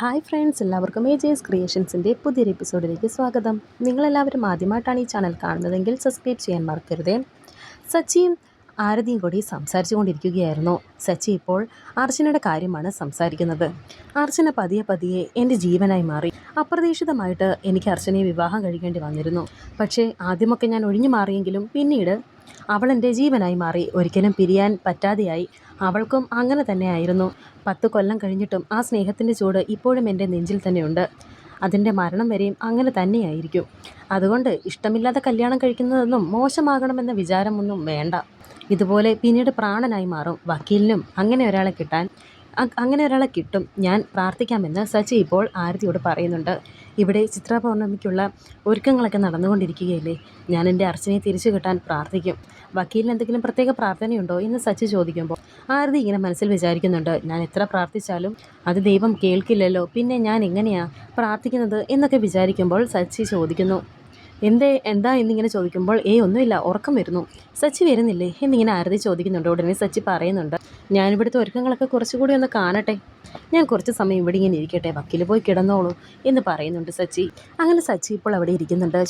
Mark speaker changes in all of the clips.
Speaker 1: Hi friends, എല്ലാവർക്കും AJ's ക്രിയേഷൻസിൻ്റെ പുതിയൊരു എപ്പിസോഡിലേക്ക് സ്വാഗതം. നിങ്ങളെല്ലാവരും ആദ്യമായിട്ടാണ് ഈ ചാനൽ കാണുന്നതെങ്കിൽ സബ്സ്ക്രൈബ് ചെയ്യാൻ മറക്കരുതേ. സച്ചിയും ആരതിയും കൂടി സംസാരിച്ചു കൊണ്ടിരിക്കുകയായിരുന്നു. സച്ചി ഇപ്പോൾ അർച്ചനയുടെ കാര്യമാണ് സംസാരിക്കുന്നത്. അർച്ചന പതിയെ പതിയെ എൻ്റെ ജീവനായി മാറി. അപ്രതീക്ഷിതമായിട്ട് എനിക്ക് അർച്ചനയെ വിവാഹം കഴിക്കേണ്ടി വന്നിരുന്നു. പക്ഷേ ആദ്യമൊക്കെ ഞാൻ ഒഴിഞ്ഞു മാറിയെങ്കിലും പിന്നീട് അവൾ എൻ്റെ ജീവനായി മാറി. ഒരിക്കലും പിരിയാൻ പറ്റാതെയായി. അവൾക്കും അങ്ങനെ തന്നെയായിരുന്നു. 10 കൊല്ലം കഴിഞ്ഞിട്ടും ആ സ്നേഹത്തിൻ്റെ ചൂട് ഇപ്പോഴും എൻ്റെ നെഞ്ചിൽ തന്നെയുണ്ട്. അതിൻ്റെ മരണം വരെയും അങ്ങനെ തന്നെയായിരിക്കും. അതുകൊണ്ട് ഇഷ്ടമില്ലാതെ കല്യാണം കഴിക്കുന്നതൊന്നും മോശമാകണമെന്ന വിചാരമൊന്നും വേണ്ട. ഇതുപോലെ പിന്നീട് പ്രാണനായി മാറും. വക്കീലിനും അങ്ങനെ ഒരാളെ കിട്ടും. ഞാൻ പ്രാർത്ഥിക്കാമെന്ന് സച്ചി ഇപ്പോൾ ആരതിയോട് പറയുന്നുണ്ട്. ഇവിടെ ചിത്ര പൗർണമിക്കുള്ള ഒരുക്കങ്ങളൊക്കെ നടന്നുകൊണ്ടിരിക്കുകയല്ലേ. ഞാൻ എൻ്റെ അർച്ചനയെ തിരിച്ചു കിട്ടാൻ പ്രാർത്ഥിക്കും. വക്കീലിന് എന്തെങ്കിലും പ്രത്യേക പ്രാർത്ഥനയുണ്ടോ എന്ന് സച്ചി ചോദിക്കുമ്പോൾ ആരതി ഇങ്ങനെ മനസ്സിൽ വിചാരിക്കുന്നുണ്ട്. ഞാൻ എത്ര പ്രാർത്ഥിച്ചാലും അത് ദൈവം കേൾക്കില്ലല്ലോ, പിന്നെ ഞാൻ എങ്ങനെയാണ് പ്രാർത്ഥിക്കുന്നത് എന്നൊക്കെ വിചാരിക്കുമ്പോൾ സച്ചി ചോദിക്കുന്നു, എന്താ എന്നിങ്ങനെ ചോദിക്കുമ്പോൾ ഒന്നുമില്ല, ഉറക്കം വരുന്നു. സച്ചി വരുന്നില്ലേ എന്നിങ്ങനെ ആരതി ചോദിക്കുന്നുണ്ട്. ഉടനെ സച്ചി പറയുന്നുണ്ട്, ഞാനിവിടുത്തെ ഒരുക്കങ്ങളൊക്കെ കുറച്ചുകൂടി ഒന്ന് കാണട്ടെ. ഞാൻ കുറച്ച് സമയം ഇവിടെ ഇങ്ങനെ ഇരിക്കട്ടെ, വക്കീൽ പോയി കിടന്നോളൂ എന്ന് പറയുന്നുണ്ട് സച്ചി. അങ്ങനെ സച്ചി ഇപ്പോൾ അവിടെ ഇരിക്കുന്നുണ്ട്.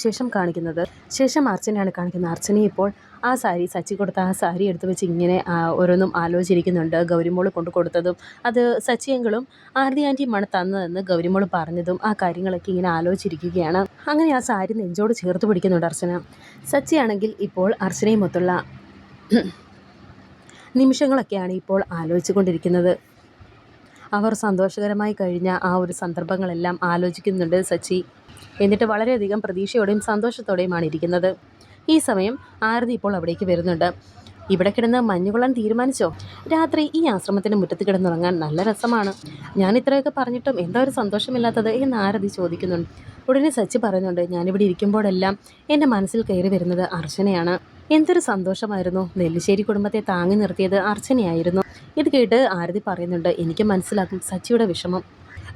Speaker 1: ശേഷം അർച്ചനയാണ് കാണിക്കുന്നത്. അർച്ചന ഇപ്പോൾ ആ സാരി, സച്ചി കൊടുത്ത ആ സാരി എടുത്ത് വെച്ച് ഇങ്ങനെ ഓരോന്നും ആലോചിച്ചിരിക്കുന്നുണ്ട്. ഗൗരിമോൾ കൊണ്ടു കൊടുത്തതും അത് സച്ചിയെങ്കിലും ആരതി ആൻറ്റിയുമാണ് തന്നതെന്ന് ഗൗരിമോൾ പറഞ്ഞതും ആ കാര്യങ്ങളൊക്കെ ഇങ്ങനെ ആലോചിച്ചിരിക്കുകയാണ്. അങ്ങനെ ആ സാരി നെഞ്ചോട് ചേർത്ത് പിടിക്കുന്നുണ്ട് അർച്ചന. സച്ചിയാണെങ്കിൽ ഇപ്പോൾ അർച്ചനയും മൊത്തമുള്ള നിമിഷങ്ങളൊക്കെയാണ് ഇപ്പോൾ ആലോചിച്ചു കൊണ്ടിരിക്കുന്നത്. അവർ സന്തോഷകരമായി കഴിഞ്ഞ ആ ഒരു സന്ദർഭങ്ങളെല്ലാം ആലോചിക്കുന്നുണ്ട് സച്ചി. എന്നിട്ട് വളരെയധികം പ്രതീക്ഷയോടെയും സന്തോഷത്തോടെയുമാണ് ഇരിക്കുന്നത്. ഈ സമയം ആരതി ഇപ്പോൾ അവിടേക്ക് വരുന്നുണ്ട്. ഇവിടെ കിടന്ന് മഞ്ഞുകൊള്ളാൻ തീരുമാനിച്ചോ? രാത്രി ഈ ആശ്രമത്തിൻ്റെ മുറ്റത്ത് കിടന്നുറങ്ങാൻ നല്ല രസമാണ്. ഞാൻ ഇത്രയൊക്കെ പറഞ്ഞിട്ടും എന്താ ഒരു സന്തോഷമില്ലാത്തത് എന്ന് ആരതി ചോദിക്കുന്നുണ്ട്. ഉടനെ സച്ചി പറയുന്നുണ്ട്, ഞാനിവിടെ ഇരിക്കുമ്പോഴെല്ലാം എൻ്റെ മനസ്സിൽ കയറി വരുന്നത് അർച്ചനയാണ്. എന്തൊരു സന്തോഷമായിരുന്നു. നെല്ലിശ്ശേരി കുടുംബത്തെ താങ്ങി നിർത്തിയത് അർച്ചനയായിരുന്നു. ഇത് കേട്ട് ആരതി പറയുന്നുണ്ട്, എനിക്ക് മനസ്സിലാക്കും സച്ചിയുടെ വിഷമം.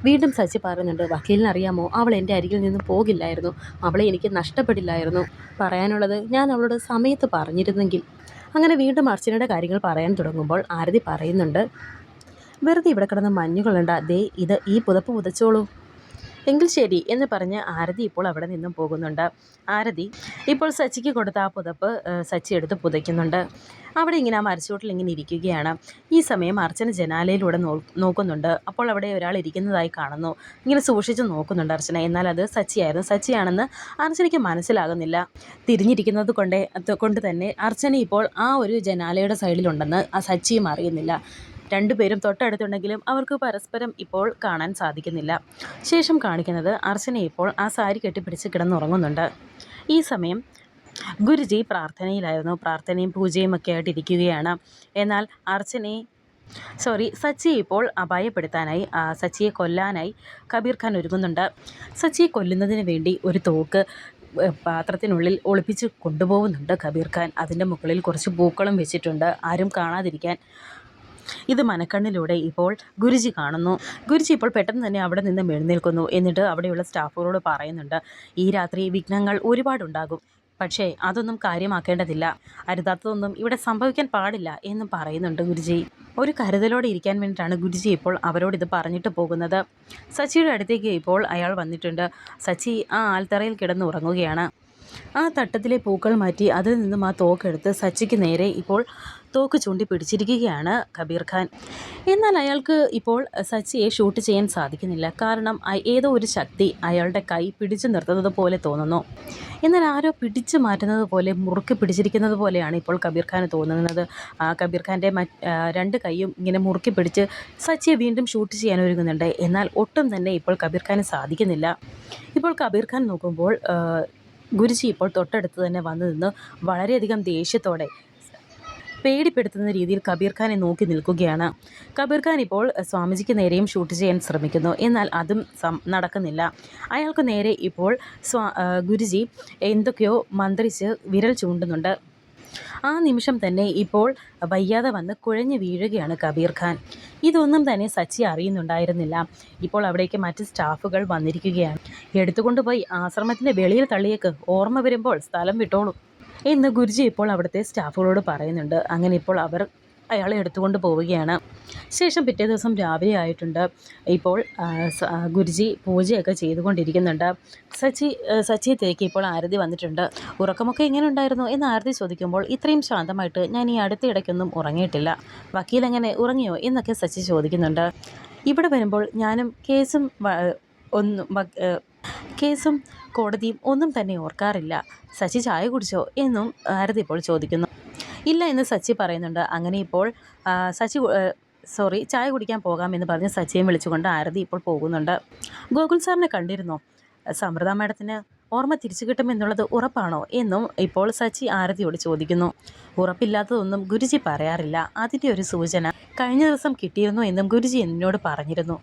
Speaker 1: വീണ്ടും സച്ചി പറയുന്നുണ്ട്, വക്കീലിനറിയാമോ, അവൾ എൻ്റെ അരികിൽ നിന്ന് പോകില്ലായിരുന്നു. അവളെ എനിക്ക് നഷ്ടപ്പെടില്ലായിരുന്നു. പറയാനുള്ളത് ഞാൻ അവളോട് സമയത്ത് പറഞ്ഞിരുന്നെങ്കിൽ. അങ്ങനെ വീണ്ടും അർച്ചനയുടെ കാര്യങ്ങൾ പറയാൻ തുടങ്ങുമ്പോൾ ആരതി പറയുന്നുണ്ട്, വെറുതെ ഇവിടെ കിടന്ന് മഞ്ഞുകൊള്ളണ്ട, ഈ പുതപ്പ് പുതച്ചോളൂ. എങ്കിൽ ശരി എന്ന് പറഞ്ഞ് ആരതി ഇപ്പോൾ അവിടെ നിന്നും പോകുന്നുണ്ട്. ആരതി ഇപ്പോൾ സച്ചിക്ക് കൊടുത്ത ആ പുതപ്പ് സച്ചി എടുത്ത് പുതയ്ക്കുന്നുണ്ട്. അവിടെ ഇങ്ങനെ ആ മരച്ചുവട്ടിൽ ഇങ്ങനെ ഇരിക്കുകയാണ്. ഈ സമയം അർച്ചന ജനാലയിലൂടെ നോക്കുന്നുണ്ട്. അപ്പോൾ അവിടെ ഒരാൾ ഇരിക്കുന്നതായി കാണുന്നു. ഇങ്ങനെ സൂക്ഷിച്ച് നോക്കുന്നുണ്ട് അർച്ചന. എന്നാൽ അത് സച്ചിയാണെന്ന് അർച്ചനയ്ക്ക് മനസ്സിലാകുന്നില്ല. തിരിഞ്ഞിരിക്കുന്നത് കൊണ്ട് തന്നെ അർച്ചന ഇപ്പോൾ ആ ഒരു ജനാലയുടെ സൈഡിലുണ്ടെന്ന് ആ സച്ചിയും അറിയുന്നില്ല. രണ്ടുപേരും തൊട്ടടുത്തുണ്ടെങ്കിലും അവർക്ക് പരസ്പരം ഇപ്പോൾ കാണാൻ സാധിക്കുന്നില്ല. ശേഷം കാണിക്കുന്നത് അർച്ചന ഇപ്പോൾ ആ സാരി കെട്ടിപ്പിടിച്ച് കിടന്നുറങ്ങുന്നുണ്ട്. ഈ സമയം ഗുരുജി പ്രാർത്ഥനയിലായിരുന്നു. പ്രാർത്ഥനയും പൂജയും ഒക്കെ ആയിട്ട് ഇരിക്കുകയാണ്. എന്നാൽ സച്ചിയെ ഇപ്പോൾ അപായപ്പെടുത്താനായി, സച്ചിയെ കൊല്ലാനായി കബീർ ഖാൻ ഒരുങ്ങുന്നുണ്ട്. സച്ചിയെ കൊല്ലുന്നതിന് വേണ്ടി ഒരു തോക്ക് പാത്രത്തിനുള്ളിൽ ഒളിപ്പിച്ച് കൊണ്ടുപോകുന്നുണ്ട് കബീർ ഖാൻ. അതിൻ്റെ മുകളിൽ കുറച്ച് പൂക്കളും വെച്ചിട്ടുണ്ട്, ആരും കാണാതിരിക്കാൻ. ഇത് മനക്കണ്ണിലൂടെ ഇപ്പോൾ ഗുരുജി കാണുന്നു. ഗുരുജി ഇപ്പോൾ പെട്ടെന്ന് തന്നെ അവിടെ നിന്ന് എഴുന്നേൽക്കുന്നു. എന്നിട്ട് അവിടെയുള്ള സ്റ്റാഫുകളോട് പറയുന്നുണ്ട്, ഈ രാത്രി വിഘ്നങ്ങൾ ഒരുപാടുണ്ടാകും, പക്ഷേ അതൊന്നും കാര്യമാക്കേണ്ടതില്ല. അരുതാത്തതൊന്നും ഇവിടെ സംഭവിക്കാൻ പാടില്ല എന്നും പറയുന്നുണ്ട് ഗുരുജി. ഒരു കരുതലോടെ ഇരിക്കാൻ വേണ്ടിയിട്ടാണ് ഗുരുജി ഇപ്പോൾ അവരോട് ഇത് പറഞ്ഞിട്ട് പോകുന്നത്. സച്ചിയുടെ അടുത്തേക്ക് ഇപ്പോൾ അയാൾ വന്നിട്ടുണ്ട്. സച്ചി ആ ആൽത്തറയിൽ കിടന്ന് ഉറങ്ങുകയാണ്. ആ തട്ടത്തിലെ പൂക്കൾ മാറ്റി അതിൽ നിന്നും ആ തോക്കെടുത്ത് സച്ചിക്ക് നേരെ ഇപ്പോൾ തോക്ക് ചൂണ്ടി പിടിച്ചിരിക്കുകയാണ് കബീർ ഖാൻ. എന്നാൽ അയാൾക്ക് ഇപ്പോൾ സച്ചിയെ ഷൂട്ട് ചെയ്യാൻ സാധിക്കുന്നില്ല. കാരണം ഏതോ ഒരു ശക്തി അയാളുടെ കൈ പിടിച്ചു നിർത്തുന്നത് പോലെ തോന്നുന്നു. എന്നാൽ ആരോ പിടിച്ചു മാറ്റുന്നത് പോലെ, മുറുക്കി പിടിച്ചിരിക്കുന്നത് പോലെയാണ് ഇപ്പോൾ കബീർ ഖാന് തോന്നുന്നത്. കബീർ ഖാൻ്റെ രണ്ട് കൈയും ഇങ്ങനെ മുറുക്കി പിടിച്ച് സച്ചിയെ വീണ്ടും ഷൂട്ട് ചെയ്യാൻ ഒരുങ്ങുന്നുണ്ട്. എന്നാൽ ഒട്ടും തന്നെ ഇപ്പോൾ കബീർ ഖാന് സാധിക്കുന്നില്ല. ഇപ്പോൾ കബീർ ഖാൻ നോക്കുമ്പോൾ ഗുരുജി ഇപ്പോൾ തൊട്ടടുത്ത് തന്നെ വന്നു നിന്ന് വളരെയധികം ദേഷ്യത്തോടെ, പേടിപ്പെടുത്തുന്ന രീതിയിൽ കബീർ ഖാനെ നോക്കി നിൽക്കുകയാണ്. കബീർ ഖാൻ ഇപ്പോൾ സ്വാമിജിക്ക് നേരെയും ഷൂട്ട് ചെയ്യാൻ ശ്രമിക്കുന്നു. എന്നാൽ അതും നടക്കുന്നില്ല. അയാൾക്ക് നേരെ ഇപ്പോൾ ഗുരുജി എന്തൊക്കെയോ മന്ത്രിച്ച് വിരൽ ചൂണ്ടുന്നുണ്ട്. ആ നിമിഷം തന്നെ ഇപ്പോൾ വയ്യാതെ വന്ന് കുഴഞ്ഞു വീഴുകയാണ് കബീർ ഖാൻ. ഇതൊന്നും തന്നെ സച്ചി അറിയുന്നുണ്ടായിരുന്നില്ല. ഇപ്പോൾ അവിടേക്ക് മറ്റ് സ്റ്റാഫുകൾ വന്നിരിക്കുകയാണ്. എടുത്തുകൊണ്ടുപോയി ആശ്രമത്തിൻ്റെ വെളിയിൽ തള്ളിയേക്ക്, ഓർമ്മ വരുമ്പോൾ സ്ഥലം വിട്ടോളൂ എന്ന് ഗുരുജി ഇപ്പോൾ അവിടുത്തെ സ്റ്റാഫുകളോട് പറയുന്നുണ്ട്. അങ്ങനെ ഇപ്പോൾ അവർ അയാളെ എടുത്തുകൊണ്ട് പോവുകയാണ്. ശേഷം പിറ്റേ ദിവസം രാവിലെ ആയിട്ടുണ്ട്. ഇപ്പോൾ ഗുരുജി പൂജയൊക്കെ ചെയ്തുകൊണ്ടിരിക്കുന്നുണ്ട്. സച്ചിയത്തേക്ക് ഇപ്പോൾ ആരതി വന്നിട്ടുണ്ട്. ഉറക്കമൊക്കെ എങ്ങനെ ഉണ്ടായിരുന്നു എന്ന് ആരതി ചോദിക്കുമ്പോൾ, ഇത്രയും ശാന്തമായിട്ട് ഞാൻ ഈ അടുത്ത ഇടയ്ക്കൊന്നും ഉറങ്ങിയിട്ടില്ല. വക്കീൽ എങ്ങനെ ഉറങ്ങിയോ എന്നൊക്കെ സച്ചി ചോദിക്കുന്നുണ്ട്. ഇവിടെ വരുമ്പോൾ ഞാനും ഒന്നും കേസും കോടതിയും ഒന്നും തന്നെ ഓർക്കാറില്ല. സച്ചി ചായ കുടിച്ചോ എന്നും ആരതി ഇപ്പോൾ ചോദിക്കുന്നു. ഇല്ല എന്ന് സച്ചി പറയുന്നുണ്ട്. അങ്ങനെ ഇപ്പോൾ ചായ കുടിക്കാൻ പോകാമെന്ന് പറഞ്ഞ് സച്ചിയെ വിളിച്ചുകൊണ്ട് ആരതി ഇപ്പോൾ പോകുന്നുണ്ട്. ഗോകുൽ സാറിനെ കണ്ടിരുന്നോ? സമൃദ്ധ മാഡത്തിന് ഓർമ്മ തിരിച്ചു കിട്ടുമെന്നുള്ളത് ഉറപ്പാണോ എന്നും ഇപ്പോൾ സച്ചി ആരതിയോട് ചോദിക്കുന്നു. ഉറപ്പില്ലാത്തതൊന്നും ഗുരുജി പറയാറില്ല. അതിൻ്റെ ഒരു സൂചന കഴിഞ്ഞ ദിവസം കിട്ടിയിരുന്നു എന്നും ഗുരുജി എന്നോട് പറഞ്ഞിരുന്നു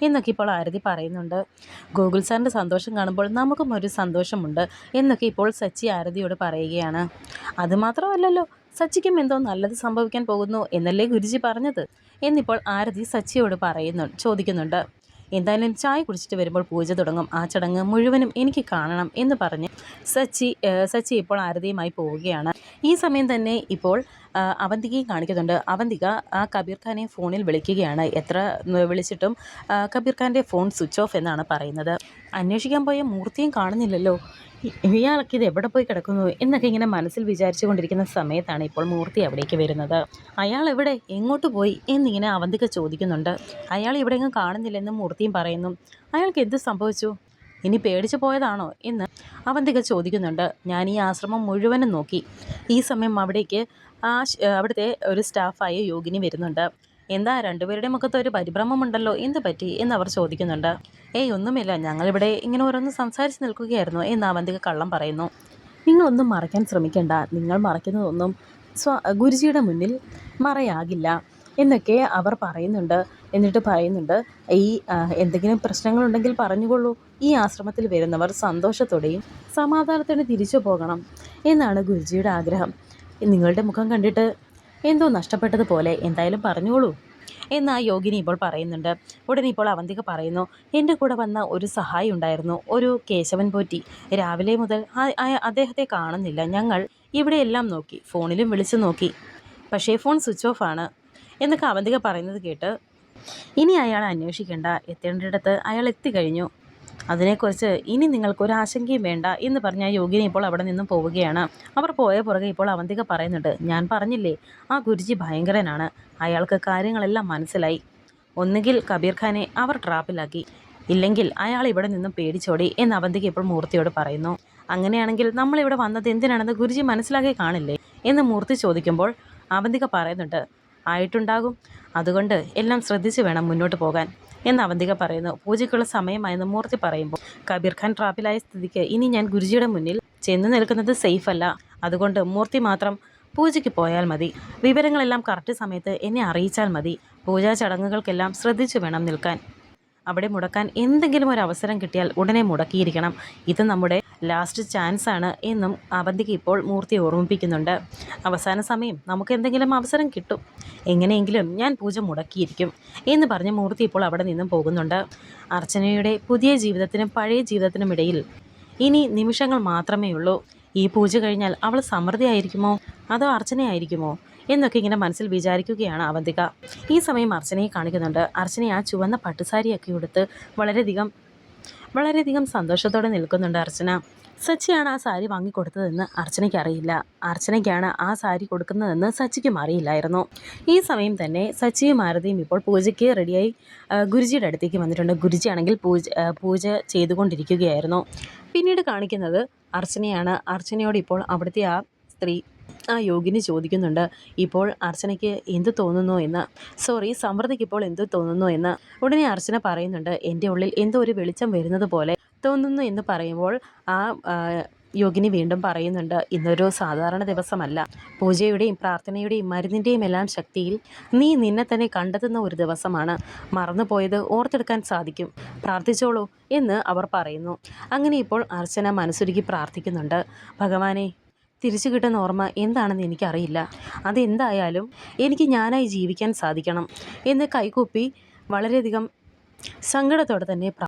Speaker 1: എന്നൊക്കെ ഇപ്പോൾ ആരതി പറയുന്നുണ്ട്. ഗോകുൽ സാറിൻ്റെ സന്തോഷം കാണുമ്പോൾ നമുക്കും ഒരു സന്തോഷമുണ്ട് എന്നൊക്കെ ഇപ്പോൾ സച്ചി ആരതിയോട് പറയുകയാണ്. അതുമാത്രമല്ലല്ലോ, സച്ചിക്കും എന്തോ നല്ലത് സംഭവിക്കാൻ പോകുന്നു എന്നല്ലേ ഗുരുജി പറഞ്ഞത് എന്നിപ്പോൾ ആരതി സച്ചിയോട് ചോദിക്കുന്നുണ്ട്. എന്തായാലും ചായ കുടിച്ചിട്ട് വരുമ്പോൾ പൂജ തുടങ്ങും. ആ ചടങ്ങ് മുഴുവനും എനിക്ക് കാണണം എന്ന് പറഞ്ഞ് സച്ചി ഇപ്പോൾ ആരതിയുമായി പോവുകയാണ്. ഈ സമയം തന്നെ ഇപ്പോൾ അവന്തികയും കാണിക്കുന്നുണ്ട്. അവന്തിക ആ കബീർ ഖാനെ ഫോണിൽ വിളിക്കുകയാണ്. എത്ര വിളിച്ചിട്ടും കബീർ ഖാൻ്റെ ഫോൺ സ്വിച്ച് ഓഫ് എന്നാണ് പറയുന്നത്. അന്വേഷിക്കാൻ പോയ മൂർത്തിയും കാണുന്നില്ലല്ലോ, ഇയാൾക്ക് ഇത് എവിടെ പോയി കിടക്കുന്നു എന്നൊക്കെ ഇങ്ങനെ മനസ്സിൽ വിചാരിച്ചു കൊണ്ടിരിക്കുന്ന സമയത്താണ് ഇപ്പോൾ മൂർത്തി അവിടേക്ക് വരുന്നത്. അയാൾ എവിടെ, എങ്ങോട്ട് പോയി എന്നിങ്ങനെ അവന്തിക ചോദിക്കുന്നുണ്ട്. അയാൾ ഇവിടെയെങ്കിലും കാണുന്നില്ലെന്നും മൂർത്തിയും പറയുന്നു. അയാൾക്ക് എന്ത് സംഭവിച്ചു, ഇനി പേടിച്ചു പോയതാണോ എന്ന് അവന്തിക ചോദിക്കുന്നുണ്ട്. ഞാൻ ഈ ആശ്രമം മുഴുവനും നോക്കി. ഈ സമയം അവിടേക്ക് അവിടുത്തെ ഒരു സ്റ്റാഫായ യോഗിനി വരുന്നുണ്ട്. എന്താ രണ്ടുപേരുടെ മുഖത്ത് ഒരു പരിഭ്രമമുണ്ടല്ലോ, എന്ത് പറ്റി എന്നവർ ചോദിക്കുന്നുണ്ട്. ഒന്നുമില്ല, ഞങ്ങളിവിടെ ഇങ്ങനെ ഓരോന്ന് സംസാരിച്ച് നിൽക്കുകയായിരുന്നു എന്ന് അവന്തിക കള്ളം പറയുന്നു. നിങ്ങളൊന്നും മറയ്ക്കാൻ ശ്രമിക്കേണ്ട, നിങ്ങൾ മറയ്ക്കുന്നതൊന്നും ഗുരുജിയുടെ മുന്നിൽ മറയാകില്ല എന്നൊക്കെ അവർ പറയുന്നുണ്ട്. എന്നിട്ട് പറയുന്നുണ്ട്, എന്തെങ്കിലും പ്രശ്നങ്ങളുണ്ടെങ്കിൽ പറഞ്ഞുകൊള്ളൂ. ഈ ആശ്രമത്തിൽ വരുന്നവർ സന്തോഷത്തോടെയും സമാധാനത്തോടെ തിരിച്ചു പോകണം എന്നാണ് ഗുരുജിയുടെ ആഗ്രഹം. നിങ്ങളുടെ മുഖം കണ്ടിട്ട് എന്തോ നഷ്ടപ്പെട്ടതുപോലെ, എന്തായാലും പറഞ്ഞോളൂ എന്ന് ആ യോഗിനി ഇപ്പോൾ പറയുന്നുണ്ട്. ഉടനെ ഇപ്പോൾ അവന്തിക പറയുന്നു, എൻ്റെ കൂടെ വന്ന ഒരു സഹായി ഉണ്ടായിരുന്നു, ഒരു കേശവൻ പോറ്റി. രാവിലെ മുതൽ അദ്ദേഹത്തെ കാണുന്നില്ല. ഞങ്ങൾ ഇവിടെയെല്ലാം നോക്കി, ഫോണിലും വിളിച്ചു നോക്കി, പക്ഷേ ഫോൺ സ്വിച്ച് ഓഫ് ആണ് എന്നൊക്കെ അവന്തിക പറയുന്നത് കേട്ട്, ഇനി അയാൾ അന്വേഷിക്കേണ്ട, എത്തേണ്ടിടത്ത് അയാൾ എത്തിക്കഴിഞ്ഞു, അതിനെക്കുറിച്ച് ഇനി നിങ്ങൾക്കൊരാശങ്കയും വേണ്ട എന്ന് പറഞ്ഞ യോഗിനി ഇപ്പോൾ അവിടെ നിന്നും പോവുകയാണ്. അവർ പോയ പുറകെ ഇപ്പോൾ അവന്തിക പറയുന്നുണ്ട്, ഞാൻ പറഞ്ഞില്ലേ, ആ ഗുരുജി ഭയങ്കരനാണ്, അയാൾക്ക് കാര്യങ്ങളെല്ലാം മനസ്സിലായി. ഒന്നുകിൽ കബീർ ഖാനെ അവർ ട്രാപ്പിലാക്കി, ഇല്ലെങ്കിൽ അയാൾ ഇവിടെ നിന്നും പേടിച്ചോടി എന്ന് അവന്തിക ഇപ്പോൾ മൂർത്തിയോട് പറയുന്നു. അങ്ങനെയാണെങ്കിൽ നമ്മളിവിടെ വന്നത് എന്തിനാണെന്ന് ഗുരുജി മനസ്സിലാക്കി കാണില്ലേ എന്ന് മൂർത്തി ചോദിക്കുമ്പോൾ അവന്തിക പറയുന്നുണ്ട്, ആയിട്ടുണ്ടാകും, അതുകൊണ്ട് എല്ലാം ശ്രദ്ധിച്ച് വേണം മുന്നോട്ട് പോകാൻ എന്ന് അവന്തിക പറയുന്നു. പൂജയ്ക്കുള്ള സമയമായെന്ന് മൂർത്തി പറയുമ്പോൾ, കബീർ ഖാൻ ട്രാപ്പിലായ സ്ഥിതിക്ക് ഇനി ഞാൻ ഗുരുജിയുടെ മുന്നിൽ ചെന്ന് നിൽക്കുന്നത് സേഫ് അല്ല, അതുകൊണ്ട് മൂർത്തി മാത്രം പൂജയ്ക്ക് പോയാൽ മതി. വിവരങ്ങളെല്ലാം കറക്റ്റ് സമയത്ത് എന്നെ അറിയിച്ചാൽ മതി. പൂജാ ചടങ്ങുകൾക്കെല്ലാം ശ്രദ്ധിച്ചു വേണം നിൽക്കാൻ. അവിടെ മുടക്കാൻ എന്തെങ്കിലും ഒരു അവസരം കിട്ടിയാൽ ഉടനെ മുടക്കിയിരിക്കണം. ഇത് നമ്മുടെ ലാസ്റ്റ് ചാൻസ് ആണ് എന്നും അവന്തിക ഇപ്പോൾ മൂർത്തി ഓർമ്മിപ്പിക്കുന്നുണ്ട്. അവസാന സമയം നമുക്ക് എന്തെങ്കിലും അവസരം കിട്ടും, എങ്ങനെയെങ്കിലും ഞാൻ പൂജ മുടക്കിയിരിക്കും എന്ന് പറഞ്ഞ് മൂർത്തി ഇപ്പോൾ അവിടെ നിന്നും പോകുന്നുണ്ട്. അർച്ചനയുടെ പുതിയ ജീവിതത്തിനും പഴയ ജീവിതത്തിനും ഇടയിൽ ഇനി നിമിഷങ്ങൾ മാത്രമേ ഉള്ളൂ. ഈ പൂജ കഴിഞ്ഞാൽ അവൾ സമൃദ്ധിയായിരിക്കുമോ അതോ അർച്ചനയായിരിക്കുമോ എന്നൊക്കെ ഇങ്ങനെ മനസ്സിൽ വിചാരിക്കുകയാണ് അവന്തിക. ഈ സമയം അർച്ചനയെ കാണിക്കുന്നുണ്ട്. അർച്ചന ആ ചുവന്ന പട്ടുസാരിയൊക്കെ ഉടുത്ത് വളരെയധികം സന്തോഷത്തോടെ നിൽക്കുന്നുണ്ട് അർച്ചന. സച്ചിയാണ് ആ സാരി വാങ്ങിക്കൊടുത്തതെന്ന് അർച്ചനയ്ക്ക് അറിയില്ല. അർച്ചനയ്ക്കാണ് ആ സാരി കൊടുക്കുന്നതെന്ന് സച്ചിക്കും അറിയില്ലായിരുന്നു. ഈ സമയം തന്നെ സച്ചിയും ആരതിയും ഇപ്പോൾ പൂജയ്ക്ക് റെഡിയായി ഗുരുജിയുടെ അടുത്തേക്ക് വന്നിട്ടുണ്ട്. ഗുരുജി ആണെങ്കിൽ പൂജ ചെയ്തുകൊണ്ടിരിക്കുകയായിരുന്നു. പിന്നീട് കാണിക്കുന്നത് അർച്ചനയാണ്. അർച്ചനയോട് ഇപ്പോൾ അവിടുത്തെ ആ യോഗിനി ചോദിക്കുന്നുണ്ട്, ഇപ്പോൾ അർച്ചനയ്ക്ക് എന്ത് തോന്നുന്നു എന്ന്, സമൃദ്ധിക്ക് ഇപ്പോൾ എന്ത് തോന്നുന്നു എന്ന്. ഉടനെ അർച്ചന പറയുന്നുണ്ട്, എൻ്റെ ഉള്ളിൽ എന്തോ ഒരു വെളിച്ചം വരുന്നത് പോലെ തോന്നുന്നു എന്ന് പറയുമ്പോൾ ആ യോഗിനി വീണ്ടും പറയുന്നുണ്ട്, ഇന്നൊരു സാധാരണ ദിവസമല്ല. പൂജയുടെയും പ്രാർത്ഥനയുടെയും മരുന്നിൻ്റെയും എല്ലാം ശക്തിയിൽ നീ നിന്നെ തന്നെ കണ്ടെത്തുന്ന ഒരു ദിവസമാണ്. മറന്നുപോയത് ഓർത്തെടുക്കാൻ സാധിക്കും, പ്രാർത്ഥിച്ചോളൂ എന്ന് അവർ പറയുന്നു. അങ്ങനെ ഇപ്പോൾ അർച്ചന മനസ്സുരുക്കി പ്രാർത്ഥിക്കുന്നുണ്ട്. ഭഗവാനെ, തിരിച്ചു കിട്ടുന്ന ഓർമ്മ എന്താണെന്ന് എനിക്കറിയില്ല, അതെന്തായാലും എനിക്ക് ഞാനായി ജീവിക്കാൻ സാധിക്കണം എന്ന് കൈകൂപ്പി വളരെയധികം സങ്കടത്തോടെ തന്നെ